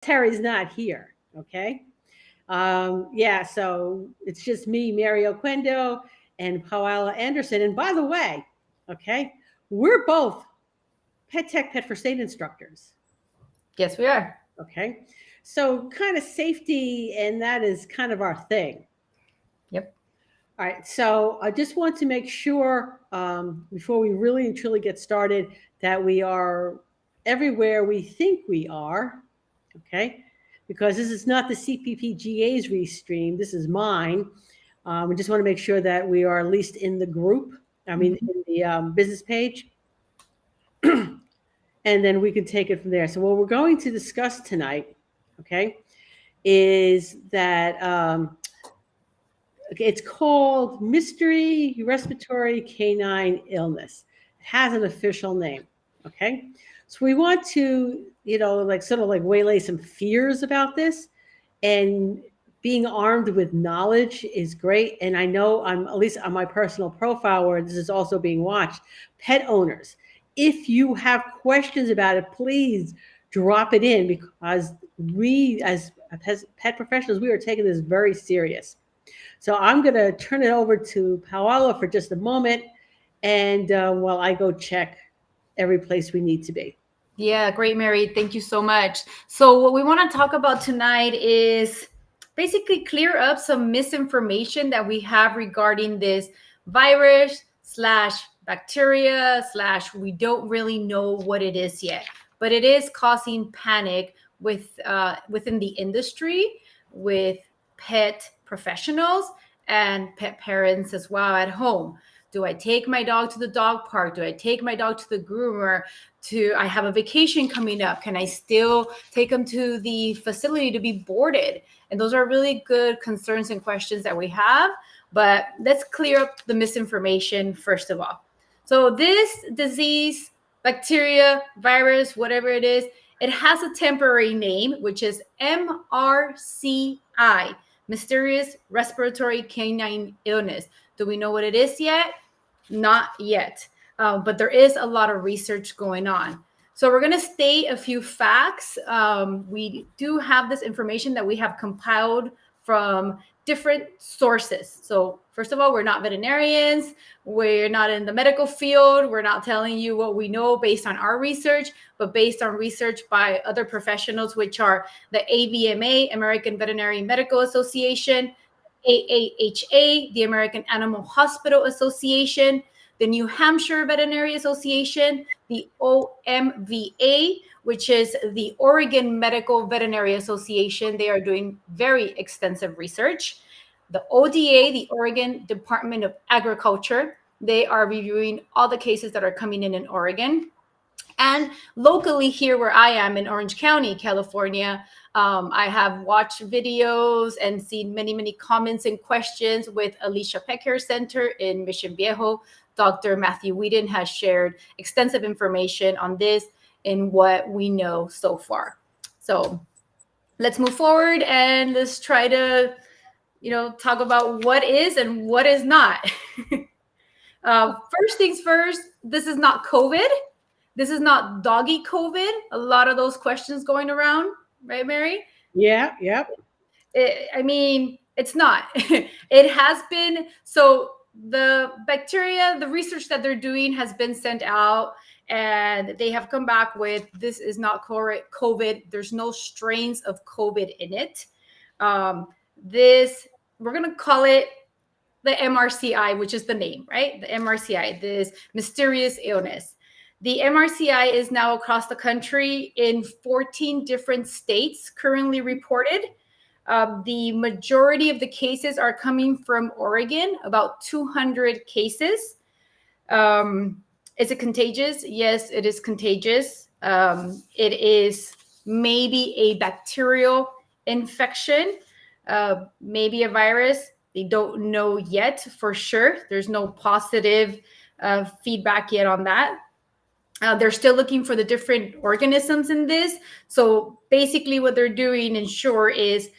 Terry's not here. Okay. Yeah, so it's just me, Mary Oquendo, and Paola Anderson. And by the way, okay, we're both Pet Tech Pet First Aid instructors. Yes, we are. Okay. So kind of safety, and that is kind of our thing. Yep. All right. So I just want to make sure before we really and truly get started that we are everywhere we think we are. Okay. Because this is not the CPPGA's restream. This is mine. We just want to make sure that we are at least in the group, I mean, Mhm. in the business page. And then we can take it from there. So, what we're going to discuss tonight, okay, is that it's called Mystery Respiratory Canine Illness. It has an official name. Okay. So we want to, like sort of like waylay some fears about this. And being armed with knowledge is great. And I know I'm at least on my personal profile where this is also being watched. Pet owners, if you have questions about it, please drop it in because we as pet professionals, we are taking this very serious. So I'm going to turn it over to Paola for just a moment, and while I go check every place we need to be. Yeah, great, Mary. Thank you so much. So, what we want to talk about tonight is basically clear up some misinformation that we have regarding this virus slash bacteria slash we don't really know what it is yet, but it is causing panic within the industry, with pet professionals and pet parents as well at home. Do I take my dog to the dog park? Do I take my dog to the groomer? I have a vacation coming up, can I still take them to the facility to be boarded? And those are really good concerns and questions that we have, but let's clear up the misinformation first of all. So this disease, bacteria, virus, whatever it is, it has a temporary name, which is MRCI, mysterious respiratory canine illness. Do we know what it is yet? Not yet. But there is a lot of research going on. So we're going to state a few facts. We do have this information that we have compiled from different sources. So first of all, we're not veterinarians. We're not in the medical field. We're not telling you what we know based on our research, but based on research by other professionals, which are the AVMA, American Veterinary Medical Association, AAHA, the American Animal Hospital Association, the New Hampshire Veterinary Association, the OMVA, which is the Oregon Medical Veterinary Association. They are doing very extensive research. The ODA, the Oregon Department of Agriculture, they are reviewing all the cases that are coming in Oregon. And locally here where I am in Orange County, California, I have watched videos and seen many, many comments and questions with Alicia Pet Care Center in Mission Viejo. Dr. Matthew Whedon has shared extensive information on this and what we know so far. So let's move forward and let's try to, talk about what is and what is not. First things first, this is not COVID. This is not doggy COVID. A lot of those questions going around, right, Mary? Yeah, yep. It's not. It has been. So the bacteria, the research that they're doing has been sent out, and they have come back with this is not COVID. There's no strains of COVID in it. This, we're going to call it the MRCI, which is the name, right? The MRCI, this mysterious illness. The MRCI is now across the country in 14 different states currently reported. The majority of the cases are coming from Oregon, about 200 cases. Is it contagious? Yes, it is contagious. It is maybe a bacterial infection, maybe a virus. They don't know yet for sure. There's no positive feedback yet on that. They're still looking for the different organisms in this. So basically what they're doing in short is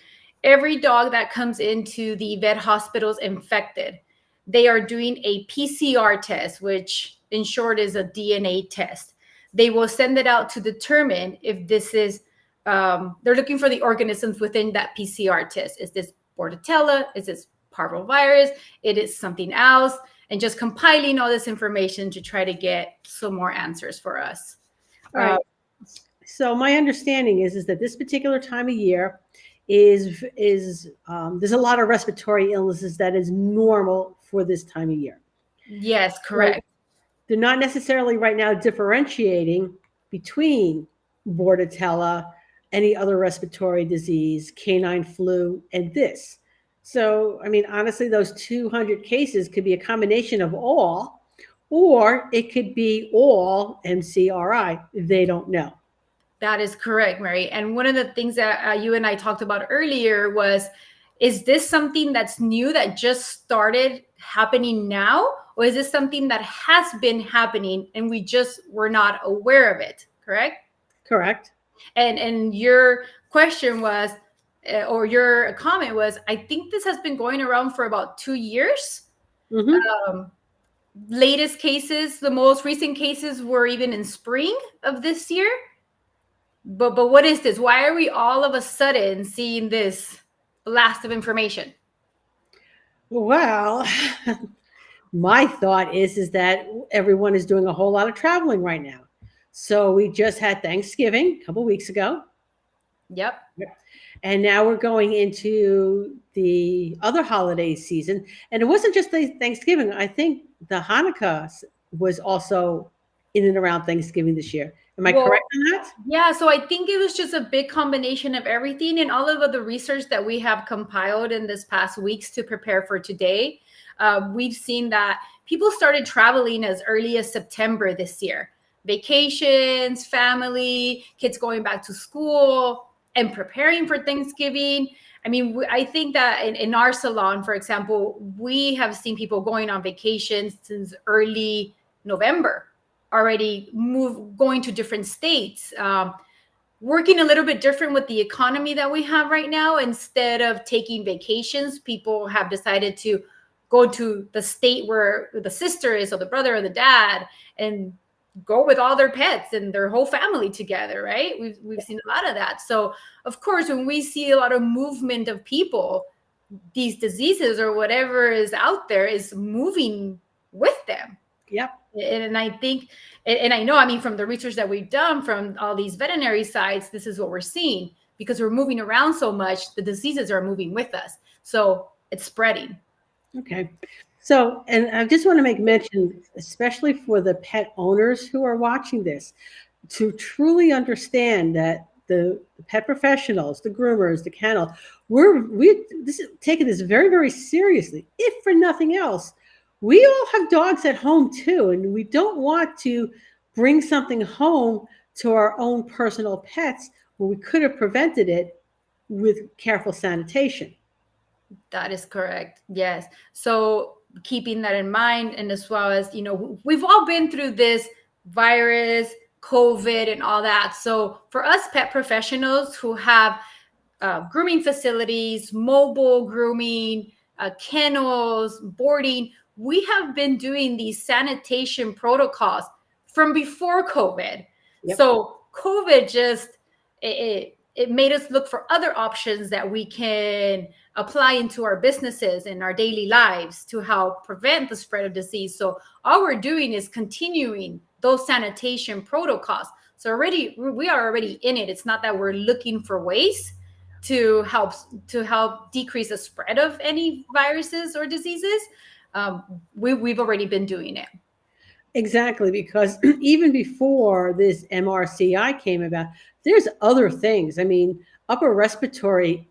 every dog that comes into the vet hospitals infected, they are doing a PCR test, which in short is a DNA test. They will send it out to determine if this is they're looking for the organisms within that PCR test. Is this Bordetella? Is this parvovirus? It is something else, and just compiling all this information to try to get some more answers for us. Right. So my understanding is that this particular time of year is there's a lot of respiratory illnesses that is normal for this time of year. Yes, correct. So they're not necessarily right now differentiating between Bordetella, any other respiratory disease, canine flu, and this. So, I mean, honestly, those 200 cases could be a combination of all, or it could be all MCRI. They don't know. That is correct, Mary. And one of the things that you and I talked about earlier was, is this something that's new that just started happening now? Or is this something that has been happening and we just were not aware of it? Correct? Correct. And your question was, or your comment was, I think this has been going around for about 2 years. Mm-hmm. Latest cases, the most recent cases were even in spring of this year. But what is this? Why are we all of a sudden seeing this blast of information? Well, my thought is that everyone is doing a whole lot of traveling right now. So we just had Thanksgiving a couple weeks ago. Yep. And now we're going into the other holiday season. And it wasn't just the Thanksgiving. I think the Hanukkah was also in and around Thanksgiving this year. Am I correct on that? Yeah, so I think it was just a big combination of everything and all of the research that we have compiled in this past weeks to prepare for today. We've seen that people started traveling as early as September this year. Vacations, family, kids going back to school and preparing for Thanksgiving. I mean, I think that in our salon, for example, we have seen people going on vacations since early November, already going to different states, working a little bit different with the economy that we have right now. Instead of taking vacations, people have decided to go to the state where the sister is or the brother or the dad and go with all their pets and their whole family together, right? We've seen a lot of that. So of course, when we see a lot of movement of people, these diseases or whatever is out there is moving with them. Yep. And I think, and I know, I mean, from the research that we've done from all these veterinary sites, this is what we're seeing. Because we're moving around so much, the diseases are moving with us. So it's spreading. Okay. So, and I just want to make mention, especially for the pet owners who are watching this, to truly understand that the pet professionals, the groomers, the kennel, this is taking this very, very seriously. If for nothing else, we all have dogs at home too, and we don't want to bring something home to our own personal pets when we could have prevented it with careful sanitation. That is correct. Yes. So keeping that in mind, and as well as, you know, we've all been through this virus, COVID, and all that. So for us pet professionals who have grooming facilities, mobile grooming, kennels, boarding, we have been doing these sanitation protocols from before COVID. Yep. So COVID just, it made us look for other options that we can apply into our businesses and our daily lives to help prevent the spread of disease. So all we're doing is continuing those sanitation protocols. So we are already in it. It's not that we're looking for ways to help decrease the spread of any viruses or diseases. We've already been doing it. Exactly, because even before this MRCI came about, there's other things. I mean, upper respiratory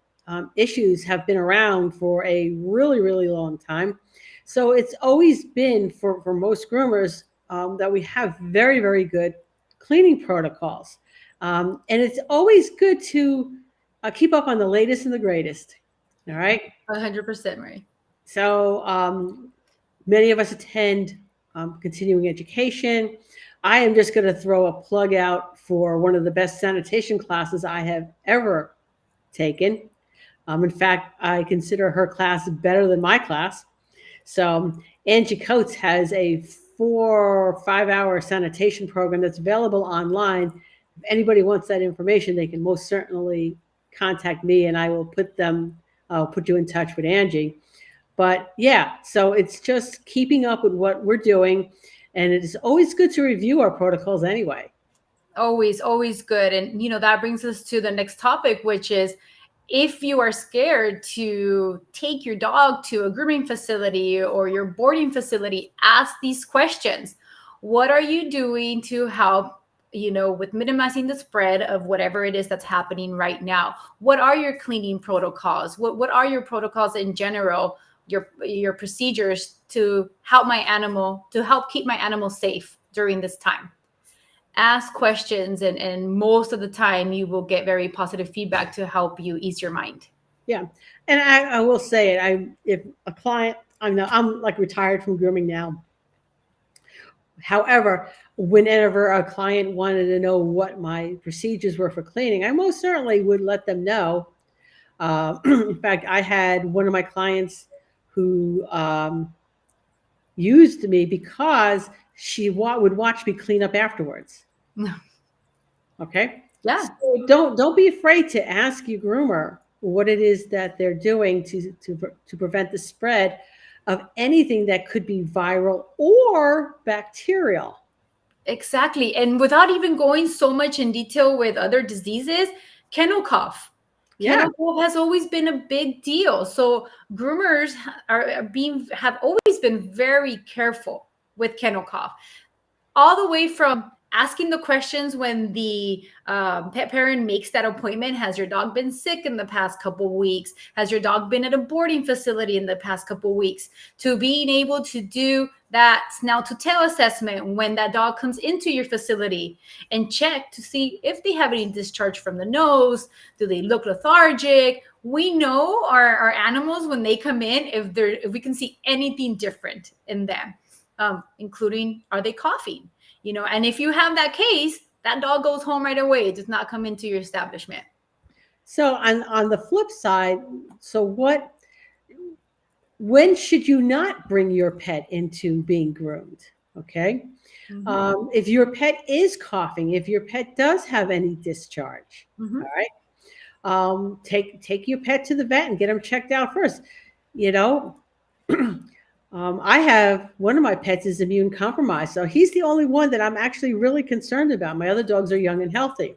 issues have been around for a really, really long time. So it's always been for most groomers that we have very, very good cleaning protocols. And it's always good to keep up on the latest and the greatest. All right. 100%, Mary. So many of us attend continuing education. I am just going to throw a plug out for one of the best sanitation classes I have ever taken. In fact, I consider her class better than my class. So Angie Coates has a 4 or 5 hour sanitation program that's available online. anybody wants that information, they can most certainly contact me, and I will I'll put you in touch with Angie. But yeah, so it's just keeping up with what we're doing. And it is always good to review our protocols anyway. Always, always good. And, that brings us to the next topic, which is if you are scared to take your dog to a grooming facility or your boarding facility, ask these questions. What are you doing to help, with minimizing the spread of whatever it is that's happening right now? What are your cleaning protocols? What are your protocols in general, your procedures to help keep my animal safe during this time? Ask questions, and most of the time you will get very positive feedback to help you ease your mind. Yeah. And I will say it. If a client, I'm like retired from grooming now. However, whenever a client wanted to know what my procedures were for cleaning, I most certainly would let them know. In fact, I had one of my clients who used me because she would watch me clean up afterwards. Okay. Yeah. So don't be afraid to ask your groomer what it is that they're doing to prevent the spread of anything that could be viral or bacterial. Exactly. And without even going so much in detail with other diseases, kennel cough. Yeah. Kennel cough has always been a big deal. So groomers have always been very careful with kennel cough, all the way from asking the questions when the pet parent makes that appointment. Has your dog been sick in the past couple of weeks? Has your dog been at a boarding facility in the past couple of weeks? To being able to do that snout to tail assessment when that dog comes into your facility and check to see if they have any discharge from the nose. Do they look lethargic? We know our animals when they come in, if we can see anything different in them, including, are they coughing? And if you have that case, that dog goes home right away. It does not come into your establishment. So on the flip side, when should you not bring your pet into being groomed? Okay. Mm-hmm. If your pet is coughing, if your pet does have any discharge, Mm-hmm. all right, take your pet to the vet and get them checked out first. I have one of my pets is immune compromised, so he's the only one that I'm actually really concerned about. My other dogs are young and healthy.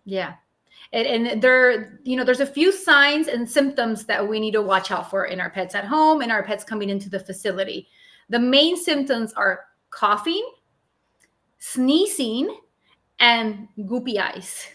Yeah. And there's a few signs and symptoms that we need to watch out for in our pets at home and our pets coming into the facility. The main symptoms are coughing, sneezing, and goopy eyes.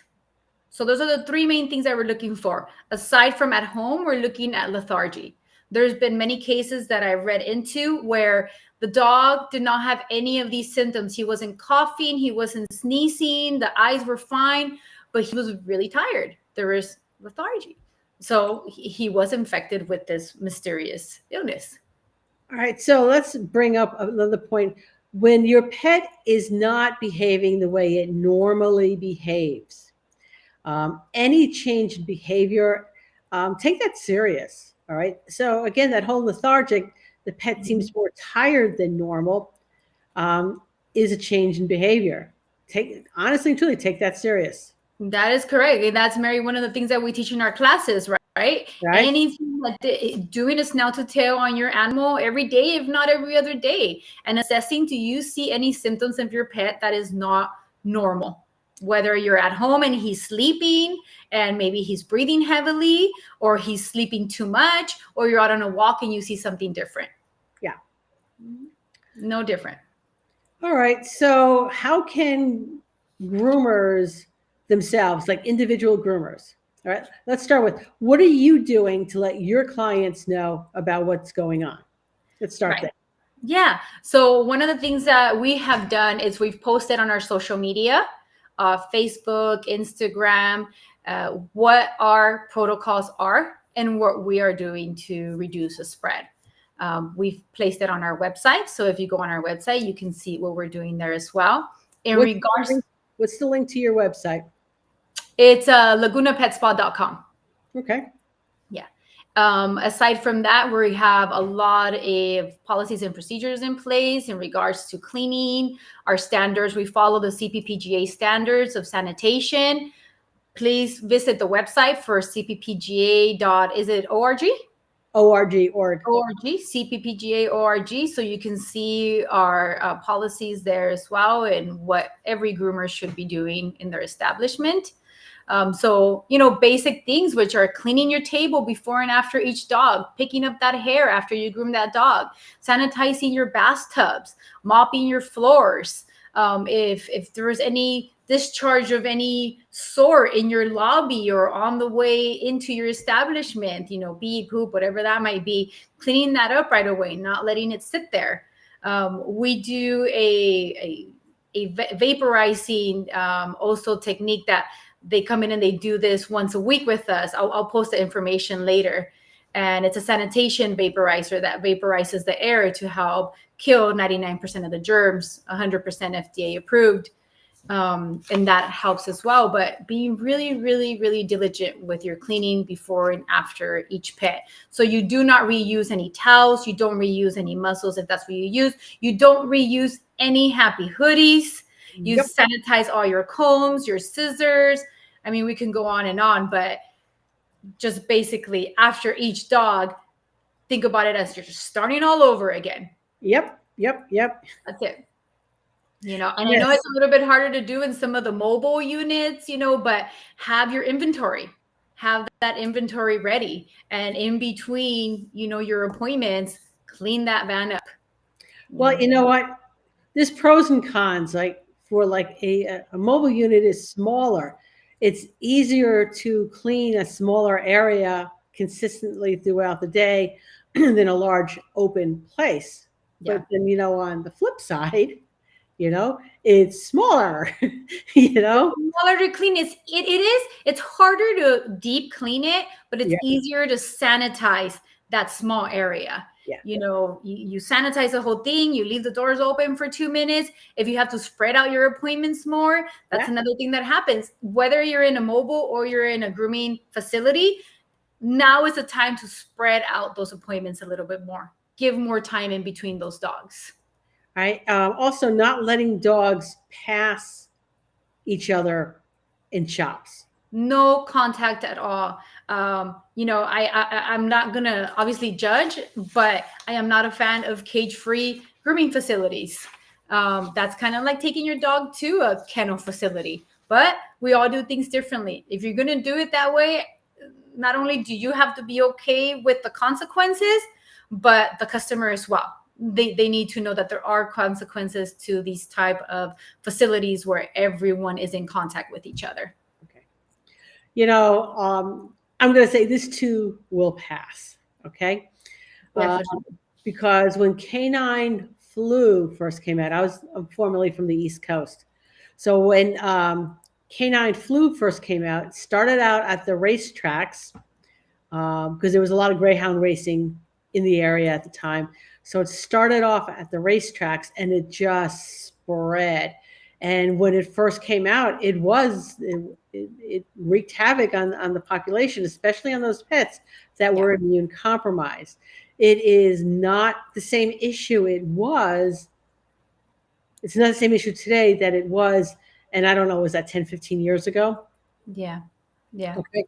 So those are the three main things that we're looking for. Aside from at home, we're looking at lethargy. There's been many cases that I've read into where the dog did not have any of these symptoms. He wasn't coughing, he wasn't sneezing, the eyes were fine, but he was really tired. There was lethargy. So he was infected with this mysterious illness. All right, so let's bring up another point. When your pet is not behaving the way it normally behaves, any change in behavior, take that serious. All right. So again, that whole lethargic, the pet seems more tired than normal, is a change in behavior. Honestly and truly, take that serious. That is correct. And that's, Mary, one of the things that we teach in our classes, right? Right. Anything like doing a snout to tail on your animal every day, if not every other day, and assessing, do you see any symptoms of your pet that is not normal? Whether you're at home and he's sleeping and maybe he's breathing heavily, or he's sleeping too much, or you're out on a walk and you see something different. Yeah. No different. All right. So how can groomers themselves, like individual groomers, all right, let's start with, what are you doing to let your clients know about what's going on? Let's start there. Yeah. So one of the things that we have done is we've posted on our social media, Facebook, Instagram, what our protocols are and what we are doing to reduce the spread. We've placed it on our website. So if you go on our website, you can see what we're doing there as well. What's the link to your website? It's lagunapetspa.com. Okay. Yeah. Aside from that, we have a lot of policies and procedures in place in regards to cleaning. Our standards, we follow the CPPGA standards of sanitation. Please visit the website for cppga. Is it org? org. CPPGA.org, so you can see our policies there as well and what every groomer should be doing in their establishment. So, basic things, which are cleaning your table before and after each dog, picking up that hair after you groom that dog, sanitizing your bathtubs, mopping your floors. If there's any discharge of any sort in your lobby or on the way into your establishment, pee, poop, whatever that might be, cleaning that up right away, not letting it sit there. We do a vaporizing also technique that they come in and they do this once a week with us. I'll post the information later. And it's a sanitation vaporizer that vaporizes the air to help kill 99% of the germs, 100% FDA approved. And that helps as well. But being really, really, really diligent with your cleaning before and after each pet. So you do not reuse any towels. You don't reuse any mussels if that's what you use. You don't reuse any happy hoodies. You sanitize all your combs, your scissors. I mean, we can go on and on, but just basically after each dog, think about it as you're just starting all over again. Yep. That's it. And I know it's a little bit harder to do in some of the mobile units, but have your inventory, have that inventory ready. And in between, your appointments, clean that van up. Well, you know what? There's pros and cons. Like for a mobile unit is smaller. It's easier to clean a smaller area consistently throughout the day than a large open place. Yeah. But then, on the flip side, it's smaller, Smaller to clean. It's harder to deep clean it, but it's easier to sanitize that small area. Yeah. You sanitize the whole thing, you leave the doors open for 2 minutes. If you have to spread out your appointments more, that's another thing that happens. Whether you're in a mobile or you're in a grooming facility, now is the time to spread out those appointments a little bit more. Give more time in between those dogs. Right. Also, not letting dogs pass each other in shops. No contact at all. I'm not gonna obviously judge, but I am not a fan of cage-free grooming facilities. That's kind of like taking your dog to a kennel facility, but we all do things differently. If you're gonna do it that way, not only do you have to be okay with the consequences, but the customer as well. They need to know that there are consequences to these type of facilities where everyone is in contact with each other. Okay. I'm going to say this too will pass. Okay. Because when canine flu first came out, I'm formerly from the East Coast. So when canine flu first came out, it started out at the racetracks because there was a lot of greyhound racing in the area at the time. So it started off at the racetracks and it just spread. And when it first came out, it wreaked havoc on the population, especially on those pets that were immune compromised. It is not the same issue it was. It's not the same issue today that it was. And I don't know, was that 10, 15 years ago? Yeah. Okay.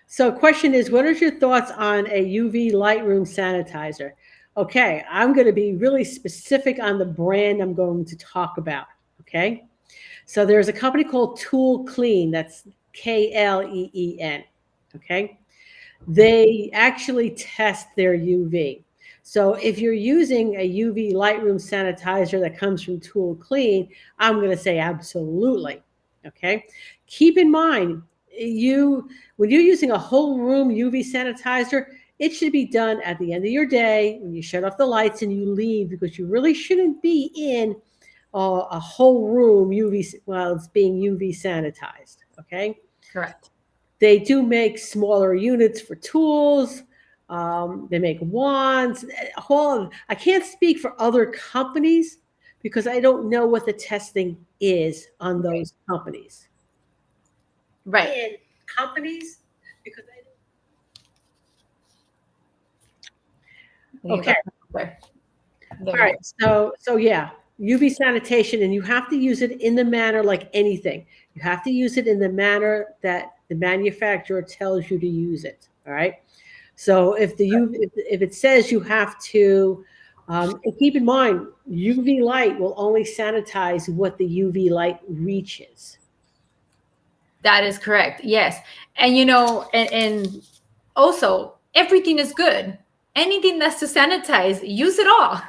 So question is, what are your thoughts on a UV Lightroom sanitizer? Okay, I'm going to be really specific on the brand I'm going to talk about. Okay. So there's a company called Tool Clean. That's Kleen. Okay. They actually test their UV. So if you're using a UV Lightroom sanitizer that comes from Tool Clean, I'm going to say absolutely. Okay. Keep in mind, when you're using a whole room UV sanitizer, it should be done at the end of your day when you shut off the lights and you leave, because you really shouldn't be in a whole room while it's being UV sanitized. Okay. Correct. They do make smaller units for tools. They make wands. I can't speak for other companies because I don't know what the testing is on those companies. Right. And companies, because Okay. There. All right. So yeah, UV sanitation, and you have to use it in the manner like anything. You have to use it in the manner that the manufacturer tells you to use it. All right. So if the UV, if it says you have to, and keep in mind, UV light will only sanitize what the UV light reaches. That is correct. Yes. And and also everything is good. Anything that's to sanitize, use it all.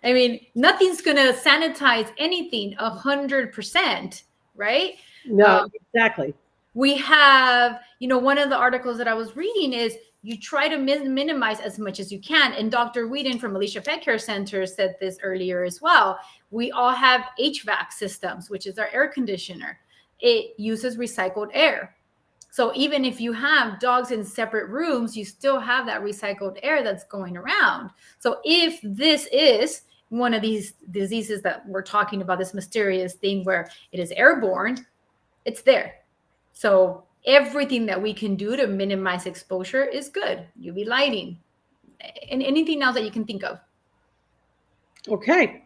I mean, nothing's gonna sanitize anything 100%, right? No, exactly. We have, one of the articles that I was reading is you try to minimize as much as you can. And Dr. Whedon from Alicia Pet Care Center said this earlier as well. We all have HVAC systems, which is our air conditioner. It uses recycled air. So even if you have dogs in separate rooms, you still have that recycled air that's going around. So if this is one of these diseases that we're talking about, this mysterious thing where it is airborne, it's there. So everything that we can do to minimize exposure is good. UV lighting and anything else that you can think of. Okay.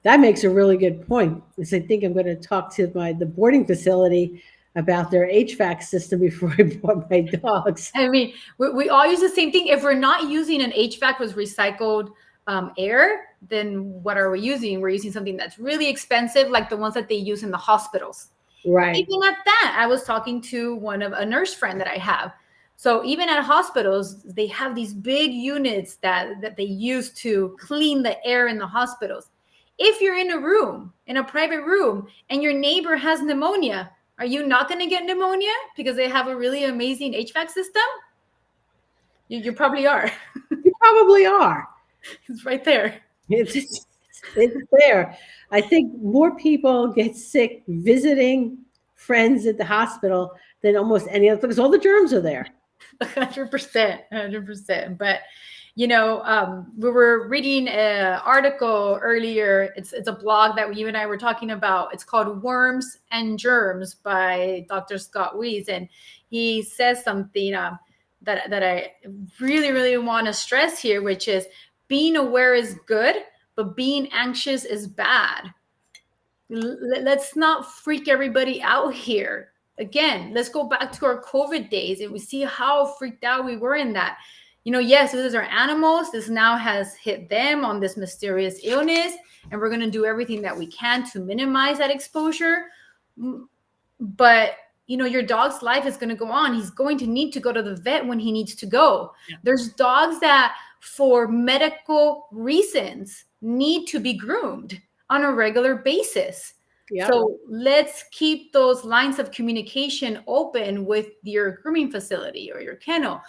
That makes a really good point. Because I think I'm going to talk to the boarding facility about their HVAC system before I bought my dogs. I mean, we all use the same thing. If we're not using an HVAC with recycled air, then what are we using? We're using something that's really expensive, like the ones that they use in the hospitals. Right. Even at that, I was talking to a nurse friend that I have. So even at hospitals, they have these big units that they use to clean the air in the hospitals. If you're in a room, in a private room, and your neighbor has pneumonia, are you not going to get pneumonia because they have a really amazing HVAC system? You probably are. You probably are. It's right there. It's there. I think more people get sick visiting friends at the hospital than almost any other, because all the germs are there. 100%, 100%. But we were reading an article earlier. It's a blog that you and I were talking about. It's called Worms and Germs by Dr. Scott Weiss, and he says something that I really, really want to stress here, which is being aware is good, but being anxious is bad. Let's not freak everybody out here. Again, let's go back to our COVID days and we see how freaked out we were in that. Yes, these are animals. This now has hit them on this mysterious illness, and we're going to do everything that we can to minimize that exposure. But your dog's life is going to go on. He's going to need to go to the vet when he needs to go. Yeah. There's dogs that, for medical reasons, need to be groomed on a regular basis. Yep. So let's keep those lines of communication open with your grooming facility or your kennel.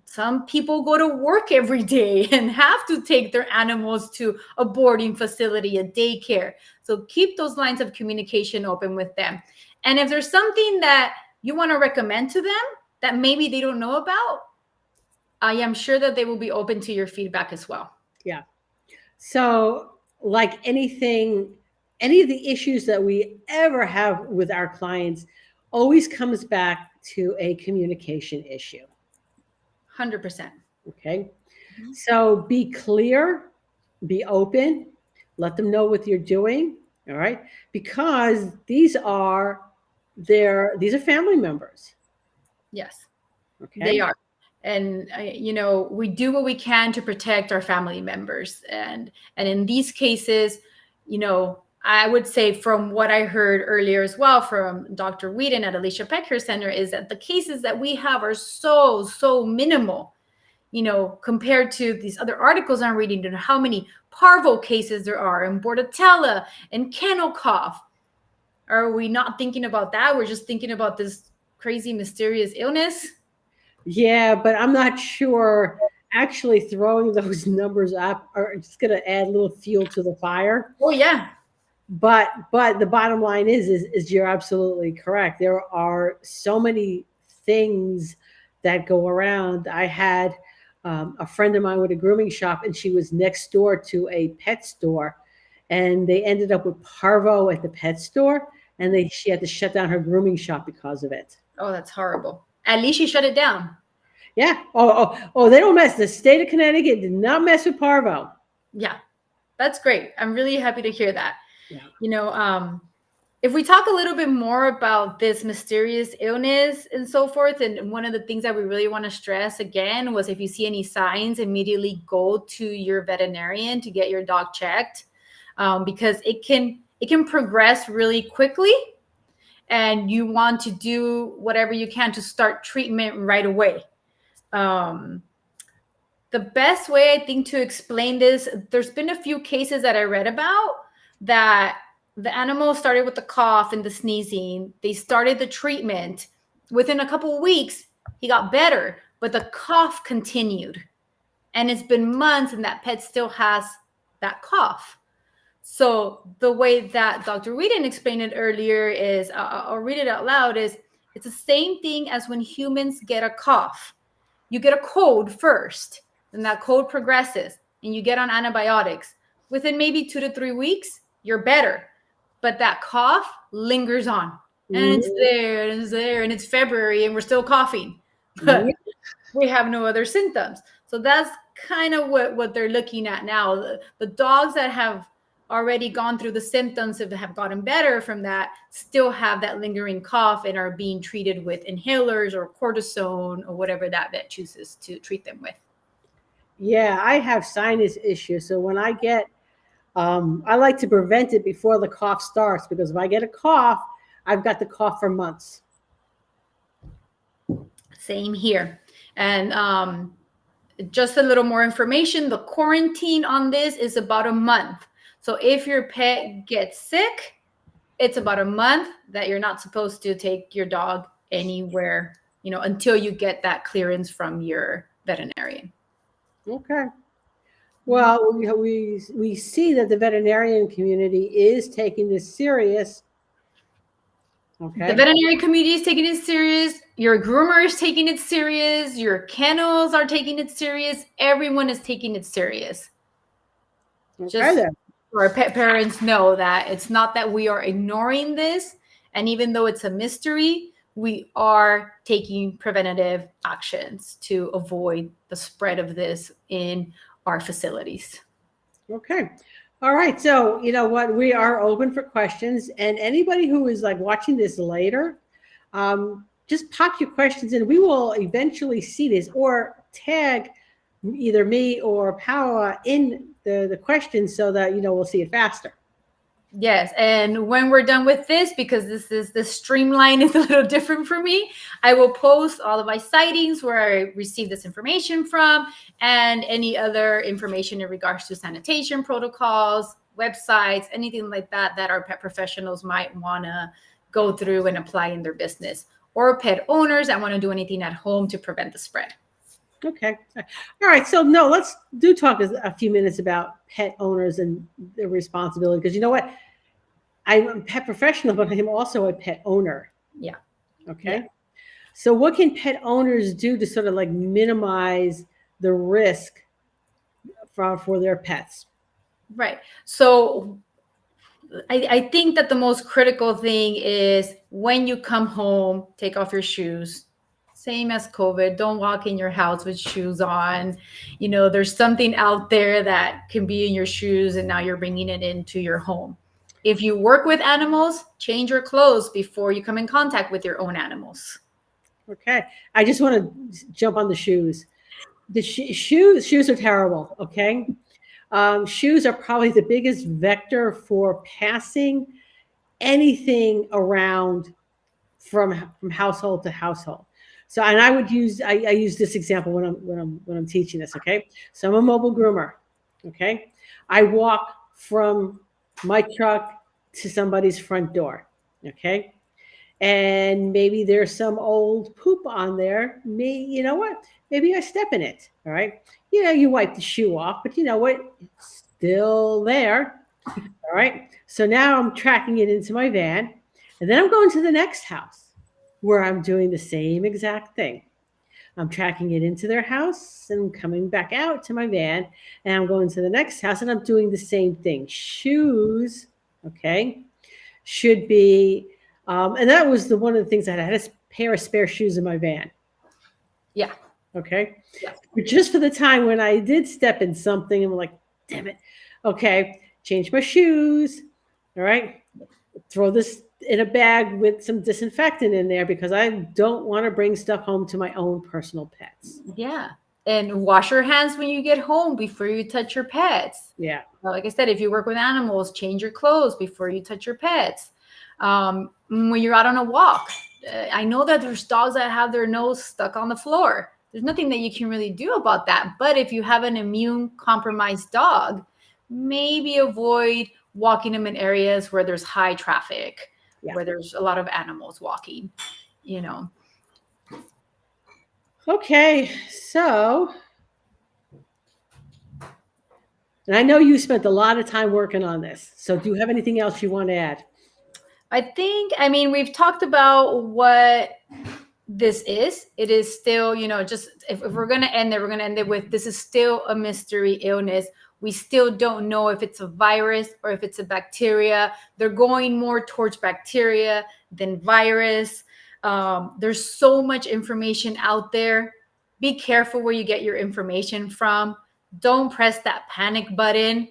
Some people go to work every day and have to take their animals to a boarding facility, a daycare. So keep those lines of communication open with them. And if there's something that you want to recommend to them that maybe they don't know about, I am sure that they will be open to your feedback as well. Yeah. So like anything, any of the issues that we ever have with our clients always comes back to a communication issue. 100%. Okay. Mm-hmm. So be clear, be open, let them know what you're doing. All right. Because these are family members. Yes. Okay. They are. And, we do what we can to protect our family members. And in these cases, I would say from what I heard earlier as well from Dr. Whedon at Alicia Pet Care Center is that the cases that we have are so minimal, compared to these other articles I'm reading, and how many parvo cases there are, and bordetella and kennel cough. Are we not thinking about that? We're just thinking about this crazy, mysterious illness. Yeah, but I'm not sure actually throwing those numbers up are just going to add a little fuel to the fire. Oh, yeah. But the bottom line is you're absolutely correct. There are so many things that go around. I had a friend of mine with a grooming shop, and she was next door to a pet store, and they ended up with parvo at the pet store, and she had to shut down her grooming shop because of it. Oh, that's horrible. At least she shut it down. Yeah. Oh, they don't mess. The state of Connecticut did not mess with parvo. Yeah, that's great. I'm really happy to hear that. Yeah. If we talk a little bit more about this mysterious illness and so forth, and one of the things that we really want to stress again was if you see any signs, immediately go to your veterinarian to get your dog checked, because it can progress really quickly, and you want to do whatever you can to start treatment right away. The best way I think to explain this, there's been a few cases that I read about that the animal started with the cough and the sneezing. They started the treatment. Within a couple of weeks, he got better, but the cough continued. And it's been months and that pet still has that cough. So the way that Dr. Whedon explained it earlier is, I'll read it out loud, is it's the same thing as when humans get a cough. You get a cold first, then that cold progresses and you get on antibiotics. Within maybe 2 to 3 weeks, you're better. But that cough lingers on. And it's there and it's there and it's February and we're still coughing. But we have no other symptoms. So that's kind of what they're looking at now. The dogs that have already gone through the symptoms, if they have gotten better from that, still have that lingering cough and are being treated with inhalers or cortisone or whatever that vet chooses to treat them with. Yeah, I have sinus issues. So when I get, I like to prevent it before the cough starts, because if I get a cough, I've got the cough for months. Same here. And just a little more information, the quarantine on this is about a month. So if your pet gets sick, it's about a month that you're not supposed to take your dog anywhere, until you get that clearance from your veterinarian. Okay. Well, we see that the veterinarian community is taking this serious. Okay. The veterinary community is taking it serious. Your groomer is taking it serious. Your kennels are taking it serious. Everyone is taking it serious. Okay, Just then. so our pet parents know that it's not that we are ignoring this. And even though it's a mystery, we are taking preventative actions to avoid the spread of this in our facilities. Okay. All right. So, you know what? We are open for questions. And anybody who is like watching this later, just pop your questions in. We will eventually see this, or tag either me or Paola in the questions so that, we'll see it faster. Yes, and when we're done with this, because the streamline is a little different for me, I will post all of my sightings where I received this information from, and any other information in regards to sanitation protocols, websites, anything like that our pet professionals might want to go through and apply in their business, or pet owners that want to do anything at home to prevent the spread. Okay. All right. So no, let's talk a few minutes about pet owners and their responsibility. Because you know what? I'm a pet professional, but I'm also a pet owner. Yeah. Okay. Yeah. So what can pet owners do to sort of like minimize the risk for their pets? Right. So I think that the most critical thing is when you come home, take off your shoes. Same as COVID. Don't walk in your house with shoes on. There's something out there that can be in your shoes, and now you're bringing it into your home. If you work with animals, change your clothes before you come in contact with your own animals. Okay. I just want to jump on the shoes. The shoes are terrible. Okay. Shoes are probably the biggest vector for passing anything around from household to household. So, and I use this example when I'm teaching this. Okay, so I'm a mobile groomer. Okay, I walk from my truck to somebody's front door. Okay, and maybe there's some old poop on there. You know what? Maybe I step in it. All right, you wipe the shoe off, but you know what? It's still there. All right, so now I'm tracking it into my van, and then I'm going to the next house where I'm doing the same exact thing. I'm tracking it into their house and coming back out to my van, and I'm going to the next house and I'm doing the same thing. Shoes, okay, should be, and that was one of the things I had a pair of spare shoes in my van. Yeah. Okay. Yeah. But just for the time when I did step in something and I'm like, damn it. Okay. Change my shoes. All right. Throw this in a bag with some disinfectant in there because I don't want to bring stuff home to my own personal pets. Yeah. And wash your hands when you get home before you touch your pets. Yeah. Like I said, if you work with animals, change your clothes before you touch your pets. When you're out on a walk, I know that there's dogs that have their nose stuck on the floor. There's nothing that you can really do about that. But if you have an immune compromised dog, maybe avoid walking them in areas where there's high traffic, Yeah. where there's a lot of animals walking, you know. Okay. So, and I know you spent a lot of time working on this. So, do you have anything else you want to add? I mean, we've talked about what this is. It is still, just if we're going to end it, we're going to end it with this is still a mystery illness. We still don't know if it's a virus or if it's a bacteria. They're going more towards bacteria than virus. There's so much information out there. Be careful where you get your information from. Don't press that panic button.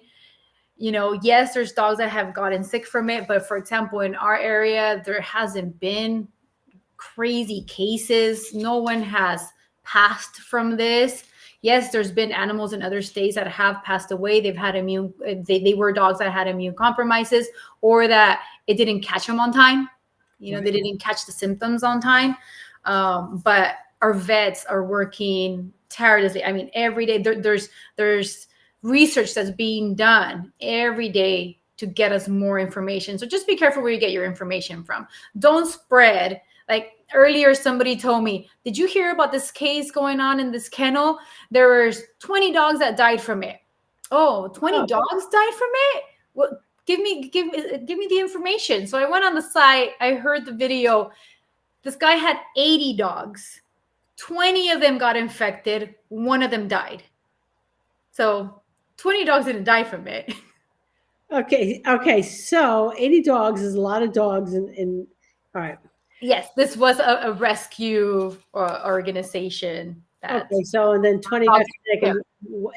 Yes, there's dogs that have gotten sick from it, but for example, in our area, there hasn't been crazy cases. No one has passed from this. Yes, there's been animals in other states that have passed away. They've had they were dogs that had immune compromises or that it didn't catch them on time. Right. They didn't catch the symptoms on time. But our vets are working tirelessly. I mean, every day there's research that's being done every day to get us more information. So just be careful where you get your information from. Don't spread. Like earlier, somebody told me, did you hear about this case going on in this kennel? There was 20 dogs that died from it. Oh, 20 dogs died from it? Well, give me the information. So I went on the site. I heard the video. This guy had 80 dogs. 20 of them got infected. One of them died. So 20 dogs didn't die from it. Okay. So 80 dogs is a lot of dogs all right. Yes, this was a rescue organization. Okay, so and then 20 got sick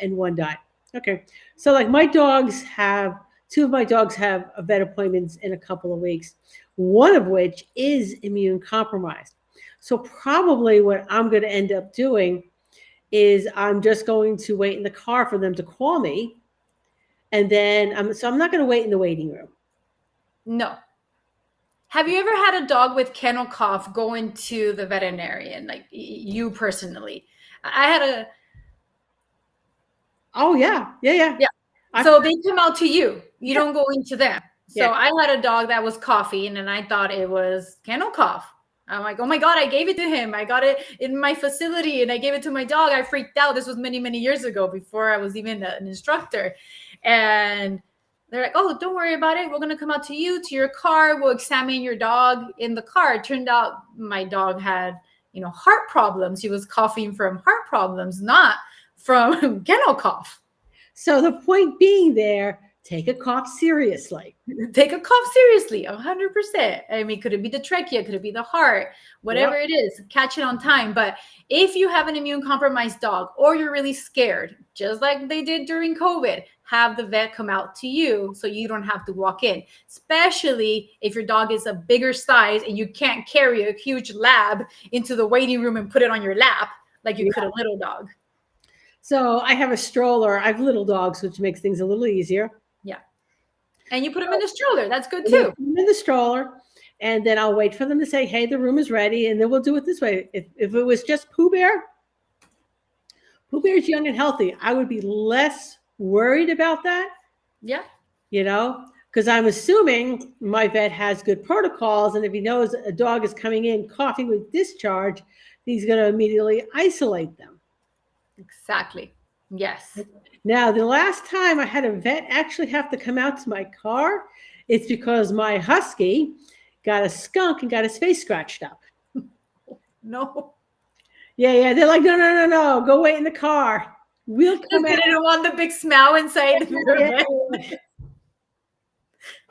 and one died. Okay, so like two of my dogs have vet appointments in a couple of weeks, one of which is immune compromised. So probably what I'm going to end up doing is I'm just going to wait in the car for them to call me, and then I'm not going to wait in the waiting room. No. Have you ever had a dog with kennel cough going to the veterinarian, like you personally? I had a. Oh yeah. So they come out to you. You don't go into them. So Yeah. I had a dog that was coughing, and I thought it was kennel cough. I'm like, oh my God, I gave it to him. I got it in my facility, and I gave it to my dog. I freaked out. This was many, many years ago before I was even an instructor. And they're like, oh, don't worry about it. We're going to come out to you, to your car. We'll examine your dog in the car. It turned out my dog had, heart problems. He was coughing from heart problems, not from kennel cough. So the point being there, take a cough seriously. Take a cough seriously, 100%. I mean, could it be the trachea? Could it be the heart? Whatever it is, catch it on time. But if you have an immune compromised dog or you're really scared, just like they did during COVID, have the vet come out to you so you don't have to walk in, especially if your dog is a bigger size and you can't carry a huge lab into the waiting room and put it on your lap like you could a little dog. So I have a stroller. I have little dogs, which makes things a little easier. Yeah. And you put them in the stroller. That's good too. Put them in the stroller, and then I'll wait for them to say, hey, the room is ready, and then we'll do it this way. If it was just Pooh Bear's young and healthy, I would be less worried about that. Yeah. Because I'm assuming my vet has good protocols, and if he knows a dog is coming in coughing with discharge, he's going to immediately isolate them. Exactly. Yes. Now, the last time I had a vet actually have to come out to my car, it's because my husky got a skunk and got his face scratched up. No. Yeah. They're like, no. Go wait in the car. We'll come out. They didn't want the big smell inside.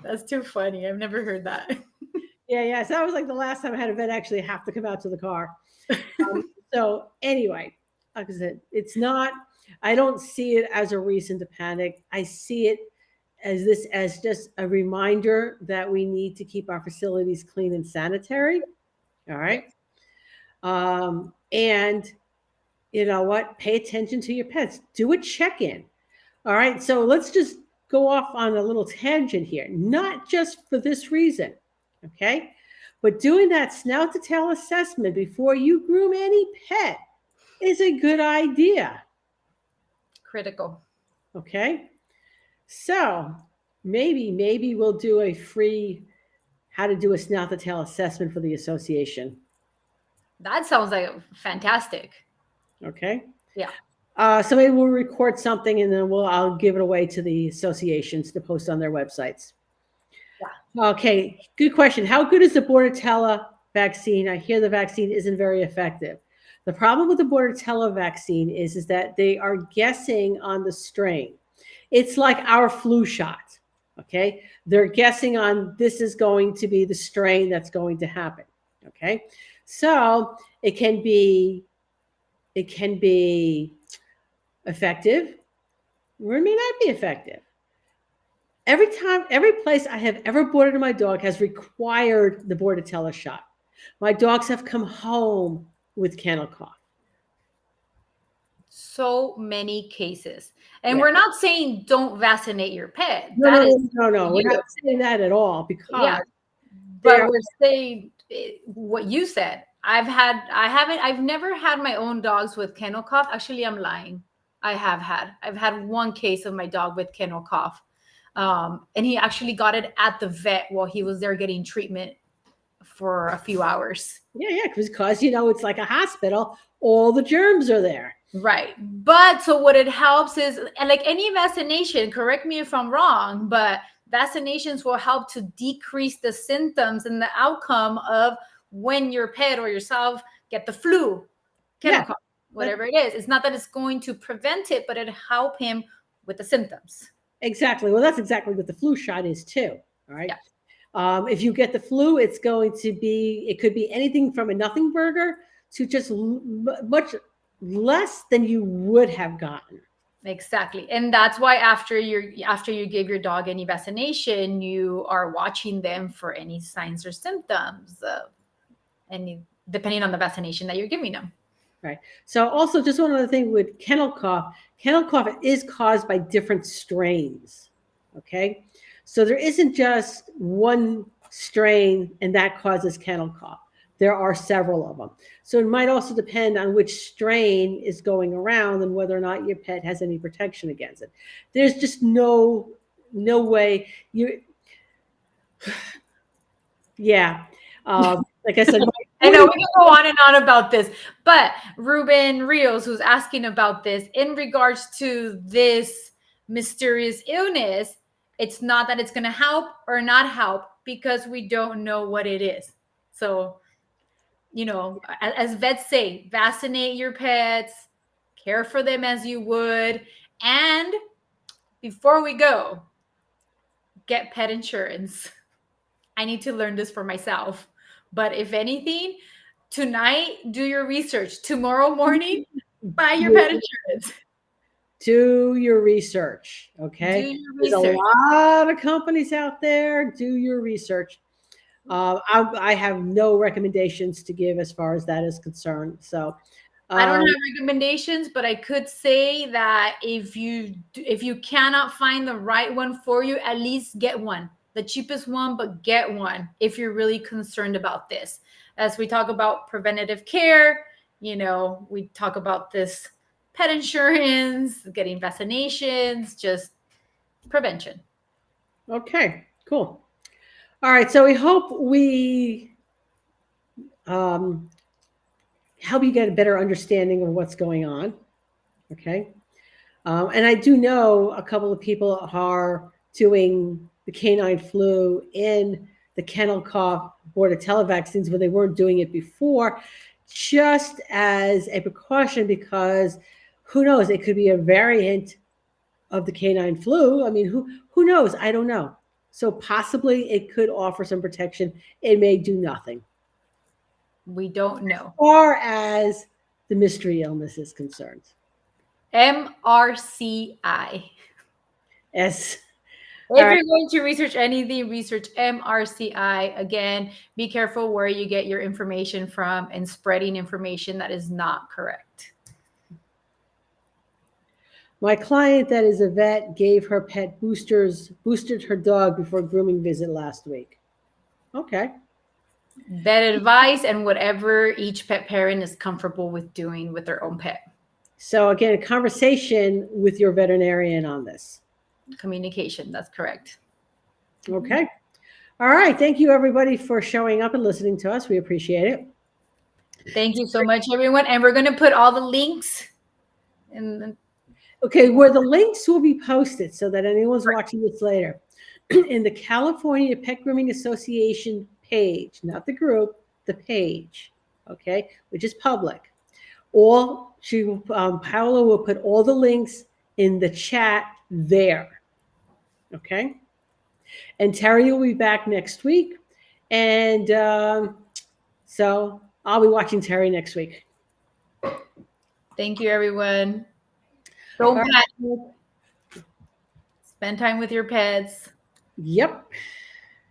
That's too funny. I've never heard that. Yeah. So that was like the last time I had a vet actually have to come out to the car. So anyway, like I said, it's not, I don't see it as a reason to panic. I see it as just a reminder that we need to keep our facilities clean and sanitary. All Yes. right. And you know what? Pay attention to your pets. Do a check in. All right. So let's just go off on a little tangent here, not just for this reason. Okay. But doing that snout to tail assessment before you groom any pet is a good idea. Critical. Okay. So maybe we'll do a free how to do a snout to tail assessment for the association. That sounds like fantastic. Okay. Yeah. So maybe we'll record something and then I'll give it away to the associations to post on their websites. Okay, good question. How good is the Bordetella vaccine? I hear the vaccine isn't very effective. The problem with the Bordetella vaccine is that they are guessing on the strain. It's like our flu shot. Okay, they're guessing on this is going to be the strain that's going to happen. Okay, so it can be effective, or it may not be effective. Every place I have ever boarded my dog has required the Bordetella shot. My dogs have come home with kennel cough. So many cases. And Yeah. we're not saying don't vaccinate your pet. No, That no, is no, no. We're you. not saying that at all Yeah. because But there. we're saying what you said. I've never had my own dogs with kennel cough. Actually, I'm lying. I've had one case of my dog with kennel cough. And he actually got it at the vet while he was there getting treatment for a few hours. Yeah, because it's like a hospital. All the germs are there. Right. But so what it helps is, and like any vaccination, correct me if I'm wrong, but vaccinations will help to decrease the symptoms and the outcome of when your pet or yourself get the flu, kennel Yeah, cough, whatever it is. It's not that it's going to prevent it, but it help him with the symptoms. exactly. Well, that's exactly what the flu shot is too. All right. Yeah. If you get the flu, it could be anything from a nothing burger to just much less than you would have gotten. Exactly. And that's why after you give your dog any vaccination, you are watching them for any signs or symptoms of any, depending on the vaccination that you're giving them. Right. So also just one other thing with kennel cough is caused by different strains. Okay. So there isn't just one strain and that causes kennel cough. There are several of them. So it might also depend on which strain is going around and whether or not your pet has any protection against it. There's just no way you. Yeah. Like I said, I know we can go on and on about this, but Ruben Rios, who's asking about this in regards to this mysterious illness, it's not that it's going to help or not help because we don't know what it is. So, as vets say, vaccinate your pets, care for them as you would. And before we go, get pet insurance. I need to learn this for myself. But if anything, tonight, do your research. Tomorrow morning, buy your pet insurance. Do your research. Okay. Do your There's research. a lot of companies out there. Do your research. I have no recommendations to give as far as that is concerned. So I don't have recommendations, but I could say that if you cannot find the right one for you, at least get one. The cheapest one, but get one if you're really concerned about this. As we talk about preventative care, we talk about this pet insurance, getting vaccinations, just prevention. Okay, cool. All right. So we hope we help you get a better understanding of what's going on. Okay. And I do know a couple of people are doing the canine flu in the kennel cough Bordetella vaccines where they weren't doing it before, just as a precaution because who knows? It could be a variant of the canine flu. I mean, who knows? I don't know. So possibly it could offer some protection. It may do nothing. We don't know. As far as the mystery illness is concerned. MRCI. As If right. you're going to research anything, research MRCI. Again, be careful where you get your information from and spreading information that is not correct. My client that is a vet gave her pet boosted her dog before grooming visit last week. Okay. Vet advice and whatever each pet parent is comfortable with doing with their own pet. So again, a conversation with your veterinarian on this. Communication, that's correct. Okay. All right. Thank you everybody for showing up and listening to us. We appreciate it. Thank you so much, everyone. And we're going to put all the links in the Okay, where the links will be posted so that anyone's watching this later. In the California Pet Grooming Association page, not the group, the page, okay, which is public. Paola will put all the links in the chat there, okay? And Terry will be back next week. And so I'll be watching Terry next week. Thank you, everyone. Don't panic. Spend time with your pets. Yep.